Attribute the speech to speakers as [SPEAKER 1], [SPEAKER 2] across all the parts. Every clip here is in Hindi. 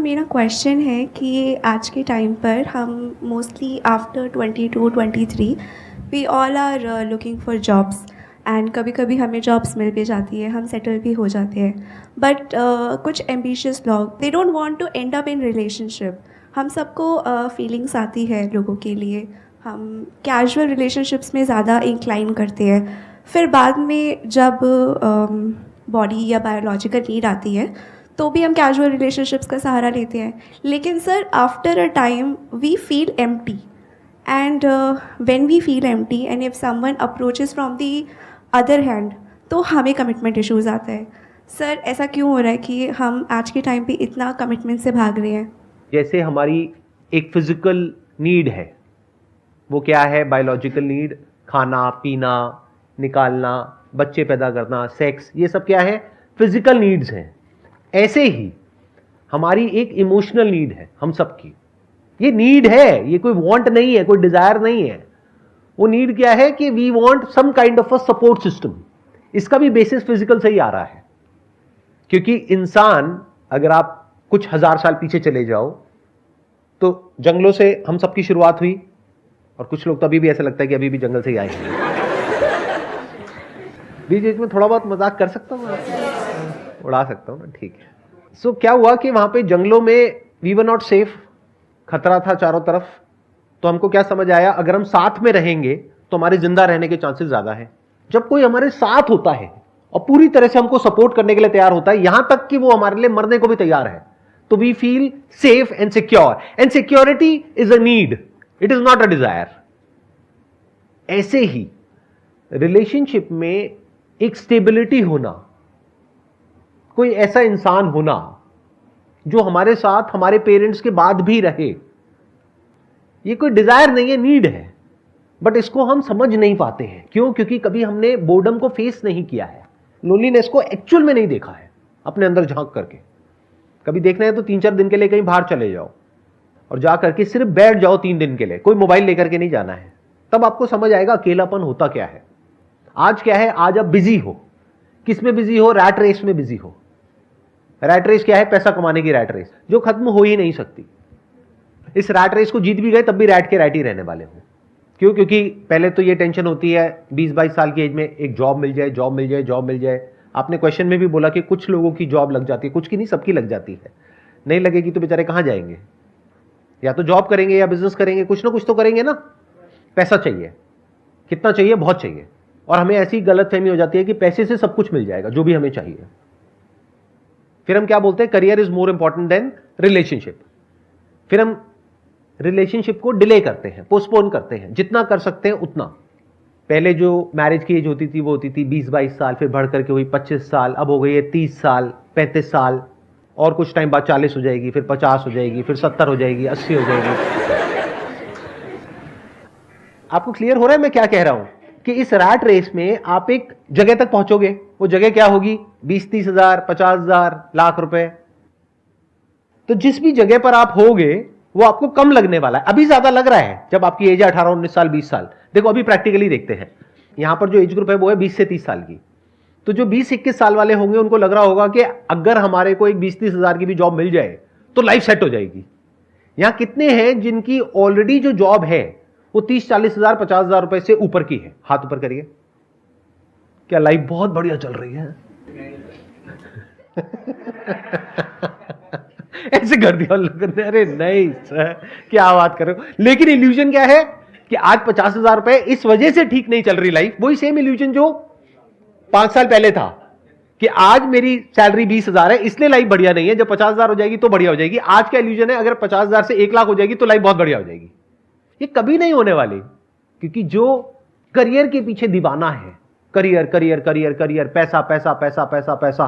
[SPEAKER 1] मेरा क्वेश्चन है कि आज के टाइम पर हम mostly after 22-23 we all are looking for jobs and कभी कभी हमें जॉब्स मिल भी जाती है, हम सेटल भी हो जाते हैं। बट कुछ एम्बिशियस लोग they don't want to end up in relationship. हम सबको फीलिंग्स आती है लोगों के लिए, हम कैजुअल रिलेशनशिप्स में ज़्यादा इंक्लाइन करते हैं। फिर बाद में जब बॉडी या बायोलॉजिकल नीड आती है तो भी हम कैजुअल रिलेशनशिप्स का सहारा लेते हैं। लेकिन sir after a time we feel empty and when we feel empty and if someone approaches from the other hand तो हमें कमिटमेंट इश्यूज़ आता है। सर ऐसा क्यों हो रहा है कि हम आज के टाइम पे इतना कमिटमेंट से भाग रहे हैं?
[SPEAKER 2] जैसे हमारी एक फिजिकल नीड है, वो क्या है? बायोलॉजिकल नीड, खाना पीना, निकालना, बच्चे पैदा करना, सेक्स, ये सब क्या है? फिजिकल नीड्स हैं। ऐसे ही हमारी एक इमोशनल नीड है हम सबकी। ये नीड है, ये कोई वांट नहीं है, कोई डिजायर नहीं है। वो नीड क्या है कि we want some kind of a support system. इसका भी बेसिस फिजिकल से ही आ रहा है, क्योंकि इंसान, अगर आप कुछ हजार साल पीछे चले जाओ तो जंगलों से हम सबकी शुरुआत हुई, और कुछ लोग तो अभी भी ऐसा लगता है कि अभी भी जंगल से ही आए हैं। बीच बीच में थोड़ा बहुत मजाक कर सकता हूँ, उड़ा सकता हूँ ना, ठीक है। सो क्या हुआ कि वहां पे जंगलों में वी वर नॉट सेफ, खतरा था चारों तरफ। तो हमको क्या समझ आया, अगर हम साथ में रहेंगे तो हमारे जिंदा रहने के चांसेस ज्यादा है। जब कोई हमारे साथ होता है और पूरी तरह से हमको सपोर्ट करने के लिए तैयार होता है, यहां तक कि वो हमारे लिए मरने को भी तैयार है, तो we feel safe and secure. And security is a need, it is not a desire. ऐसे ही रिलेशनशिप में एक स्टेबिलिटी होना, कोई ऐसा इंसान होना जो हमारे साथ हमारे पेरेंट्स के बाद भी रहे, ये कोई डिजायर नहीं है, नीड है। बट इसको हम समझ नहीं पाते हैं। क्यों? क्योंकि कभी हमने बोर्डम को फेस नहीं किया है, लोनलीनेस को एक्चुअल में नहीं देखा है अपने अंदर झांक करके। कभी देखना है तो 3-4 दिन के लिए कहीं बाहर चले जाओ और जा करके सिर्फ बैठ जाओ 3 दिन के लिए, कोई मोबाइल लेकर के नहीं जाना है। तब आपको समझ आएगा अकेलापन होता क्या है। आज क्या है? आज आप बिजी हो। किस में बिजी हो? रैट रेस में बिजी हो। रैट रेस क्या है? पैसा कमाने की रैट रेस, जो खत्म हो ही नहीं सकती। इस रैट रेस को जीत भी गए तब भी रैट के रैट ही रहने वाले हो। क्यों? क्योंकि पहले तो ये टेंशन होती है 20-22 साल की एज में, एक जॉब मिल जाए, जॉब मिल जाए, जॉब मिल जाए। आपने क्वेश्चन में भी बोला कि कुछ लोगों की जॉब लग जाती है, कुछ की नहीं, सबकी लग जाती है। नहीं लगेगी तो बेचारे कहां जाएंगे? या तो जॉब करेंगे या बिजनेस करेंगे, कुछ ना कुछ तो करेंगे ना। पैसा चाहिए, कितना चाहिए? बहुत चाहिए। और हमें ऐसी गलतफहमी हो जाती है कि पैसे से सब कुछ मिल जाएगा जो भी हमें चाहिए। फिर हम क्या बोलते हैं? Career is more important than relationship. फिर हम रिलेशनशिप को डिले करते हैं, पोस्टपोन करते हैं, जितना कर सकते हैं उतना। पहले जो मैरिज की एज होती थी वो होती थी 20-22 साल, फिर बढ़ करके हुई 25 साल, अब हो गई है 30 साल, 35 साल, और कुछ टाइम बाद 40 हो जाएगी, फिर 50 हो जाएगी, फिर 70 हो जाएगी, 80 हो जाएगी। आपको क्लियर हो रहा है मैं क्या कह रहा हूं? कि इस रैट रेस में आप एक जगह तक पहुंचोगे। वो जगह क्या होगी? 20-30 हजार, 50 हजार, लाख रुपए। तो जिस भी जगह पर आप होगे वो आपको कम लगने वाला है। अभी ज्यादा लग रहा है जब आपकी एज है 18, 19 साल, 20 साल। देखो अभी प्रैक्टिकली देखते हैं, यहां पर जो एज ग्रुप है वो है 20 से 30 साल की। तो जो 20-21 साल वाले होंगे उनको लग रहा होगा कि अगर हमारे को एक 20-30 हजार की भी जॉब मिल जाए तो लाइफ सेट हो जाएगी। यहां कितने हैं जिनकी ऑलरेडी जो जॉब है वो 30-40 हजार, 50 हजार रुपए से ऊपर की है? हाथ ऊपर करिए। क्या लाइफ बहुत बढ़िया चल रही है? ऐसे कर दिया लोगों ने, अरे नहीं सर क्या बात कर रहे हो। लेकिन इल्यूजन क्या है कि आज 50 हजार रुपए इस वजह से ठीक नहीं चल रही लाइफ। वही सेम इल्यूजन जो 5 साल पहले था कि आज मेरी सैलरी 20 हजार है इसलिए लाइफ बढ़िया नहीं है, जब 50 हजार हो जाएगी तो बढ़िया हो जाएगी। आज का इल्यूजन है अगर 50 हजार से 1 लाख हो जाएगी तो लाइफ बहुत बढ़िया हो जाएगी। ये कभी नहीं होने वाली, क्योंकि जो करियर के पीछे दीवाना है, करियर करियर करियर करियर, पैसा पैसा पैसा पैसा पैसा,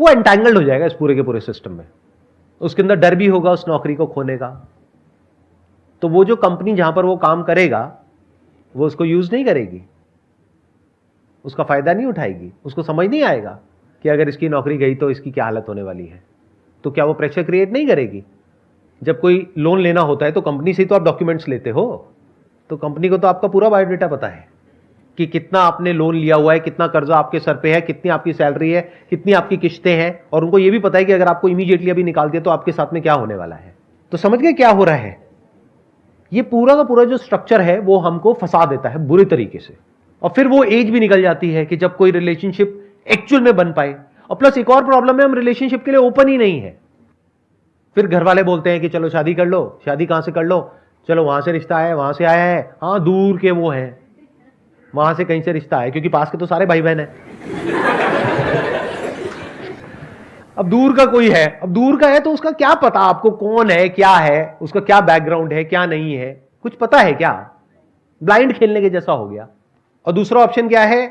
[SPEAKER 2] वो एंटैंगल्ड हो जाएगा इस पूरे के पूरे सिस्टम में। उसके अंदर डर भी होगा उस नौकरी को खोने का। तो वो जो कंपनी जहां पर वो काम करेगा वो उसको यूज नहीं करेगी, उसका फायदा नहीं उठाएगी, उसको समझ नहीं आएगा कि अगर इसकी नौकरी गई तो इसकी क्या हालत होने वाली है। तो क्या वो प्रेशर क्रिएट नहीं करेगी? जब कोई लोन लेना होता है तो कंपनी से ही तो आप डॉक्यूमेंट्स लेते हो, तो कंपनी को तो आपका पूरा बायोडेटा पता है कि कितना आपने लोन लिया हुआ है, कितना कर्जा आपके सर पे है, कितनी आपकी सैलरी है, कितनी आपकी किस्तें हैं, और उनको ये भी पता है कि अगर आपको इमीडिएटली अभी निकाल दिया तो आपके साथ में क्या होने वाला है। तो समझ गए क्या हो रहा है? ये पूरा का पूरा जो स्ट्रक्चर है वो हमको फंसा देता है बुरी तरीके से, और फिर वो एज भी निकल जाती है कि जब कोई रिलेशनशिप एक्चुअल में बन पाए। और प्लस एक और प्रॉब्लम है, हम रिलेशनशिप के लिए ओपन ही नहीं है। फिर घर वाले बोलते हैं कि चलो शादी कर लो। शादी कहां से कर लो? चलो वहां से रिश्ता है, वहां से आया है, हाँ दूर के वो हैं, वहां से कहीं से रिश्ता है, क्योंकि पास के तो सारे भाई बहन हैं। अब दूर का कोई है, अब दूर का है तो उसका क्या पता आपको कौन है, क्या है, उसका क्या बैकग्राउंड है, क्या नहीं है, कुछ पता है क्या? ब्लाइंड खेलने के जैसा हो गया। और दूसरा ऑप्शन क्या है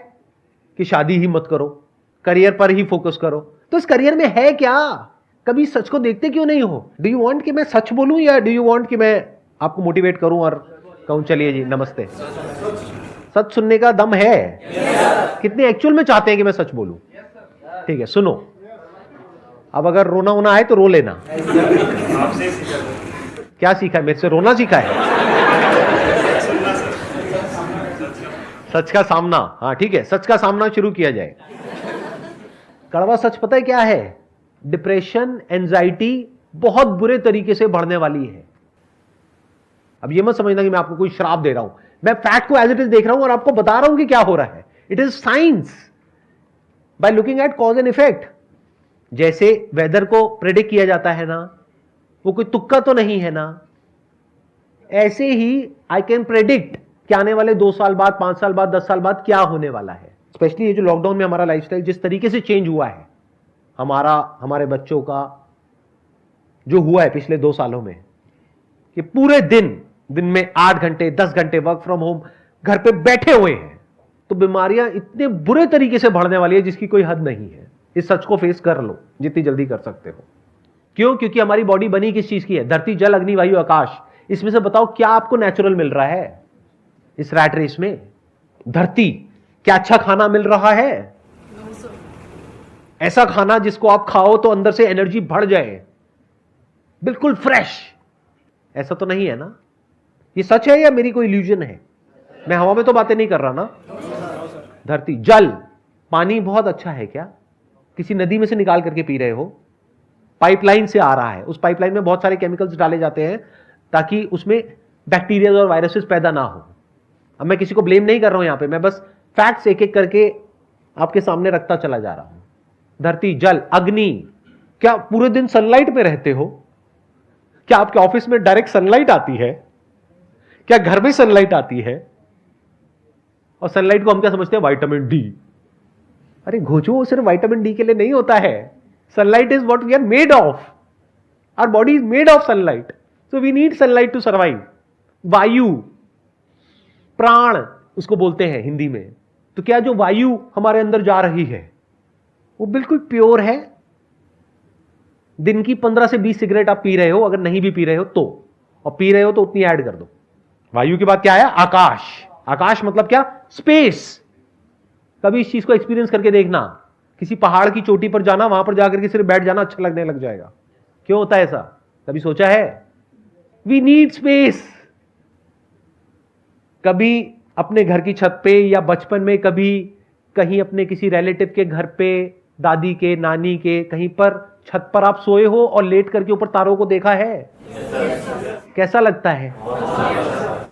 [SPEAKER 2] कि शादी ही मत करो, करियर पर ही फोकस करो। तो इस करियर में है क्या? कभी सच को देखते क्यों नहीं हो? डू यू वांट कि मैं सच बोलूं, या डू यू वांट कि मैं आपको मोटिवेट करूं और कहूं चलिए जी नमस्ते? सच सुनने का दम है? कितने एक्चुअल में चाहते हैं कि मैं सच बोलूं? ठीक है, सुनो। अब अगर रोना होना है तो रो लेना। क्या सीखा है? मेरे से रोना सीखा है? सच का सामना, हाँ ठीक है, सच का सामना शुरू किया जाए। कड़वा सच पता है क्या है? डिप्रेशन, एंजाइटी बहुत बुरे तरीके से बढ़ने वाली है। अब ये मत समझना कि मैं आपको कोई श्राप दे रहा हूं, मैं फैक्ट को एज इट इज देख रहा हूं और आपको बता रहा हूं कि क्या हो रहा है। It is science by looking at cause and effect. जैसे वेदर को प्रेडिक्ट किया जाता है ना, वो कोई तुक्का तो नहीं है ना, ऐसे ही आई कैन प्रेडिक्ट कि आने वाले 2 साल बाद, 5 साल बाद, 10 साल बाद क्या होने वाला है। स्पेशली ये जो लॉकडाउन में हमारा लाइफस्टाइल जिस तरीके से चेंज हुआ है, हमारे बच्चों का जो हुआ है पिछले 2 सालों में, कि पूरे दिन में 8 घंटे 10 घंटे वर्क फ्रॉम होम, घर पे बैठे हुए हैं, तो बीमारियां इतने बुरे तरीके से बढ़ने वाली है जिसकी कोई हद नहीं है। इस सच को फेस कर लो जितनी जल्दी कर सकते हो। क्यों? क्योंकि हमारी बॉडी बनी किस चीज की है? धरती, जल, अग्नि, वायु, आकाश। इसमें से बताओ क्या आपको नेचुरल मिल रहा है इस रैट रेस में? धरती। क्या अच्छा खाना मिल रहा है? ऐसा खाना जिसको आप खाओ तो अंदर से एनर्जी बढ़ जाए, बिल्कुल फ्रेश, ऐसा तो नहीं है ना? ये सच है या मेरी कोई इल्यूजन है? मैं हवा में तो बातें नहीं कर रहा ना। धरती, जल, पानी बहुत अच्छा है क्या? किसी नदी में से निकाल करके पी रहे हो? पाइपलाइन से आ रहा है, उस पाइपलाइन में बहुत सारे केमिकल्स डाले जाते हैं ताकि उसमें बैक्टीरिया और वायरसेस पैदा ना हो। अब मैं किसी को ब्लेम नहीं कर रहा हूं यहां पे, मैं बस फैक्ट्स एक एक करके आपके सामने रखता चला जा रहा हूं। धरती, जल, अग्नि। क्या पूरे दिन सनलाइट में रहते हो? क्या आपके ऑफिस में डायरेक्ट सनलाइट आती है? क्या घर में सनलाइट आती है? और सनलाइट को हम क्या समझते हैं? Vitamin D. अरे घोचो, सिर्फ विटामिन डी के लिए नहीं होता है। Sunlight is what we are made of. Our body is made of sunlight, so we need sunlight to survive. वायु, प्राण उसको बोलते हैं हिंदी में। तो क्या जो वायु हमारे अंदर जा रही है वो बिल्कुल प्योर है? दिन की 15 से 20 सिगरेट आप पी रहे हो, अगर नहीं भी पी रहे हो तो, और पी रहे हो तो उतनी ऐड कर दो। वायु के बाद क्या है? आकाश। आकाश मतलब क्या? स्पेस। कभी इस चीज को एक्सपीरियंस करके देखना, किसी पहाड़ की चोटी पर जाना, वहां पर जाकर के सिर्फ बैठ जाना अच्छा लगने लग जाएगा। क्यों होता है ऐसा? कभी सोचा है? We need space. कभी अपने घर की छत पे या बचपन में कभी कहीं अपने किसी रिलेटिव के घर पे, दादी के, नानी के, कहीं पर छत पर आप सोए हो और लेट करके ऊपर तारों को देखा है? कैसा लगता है?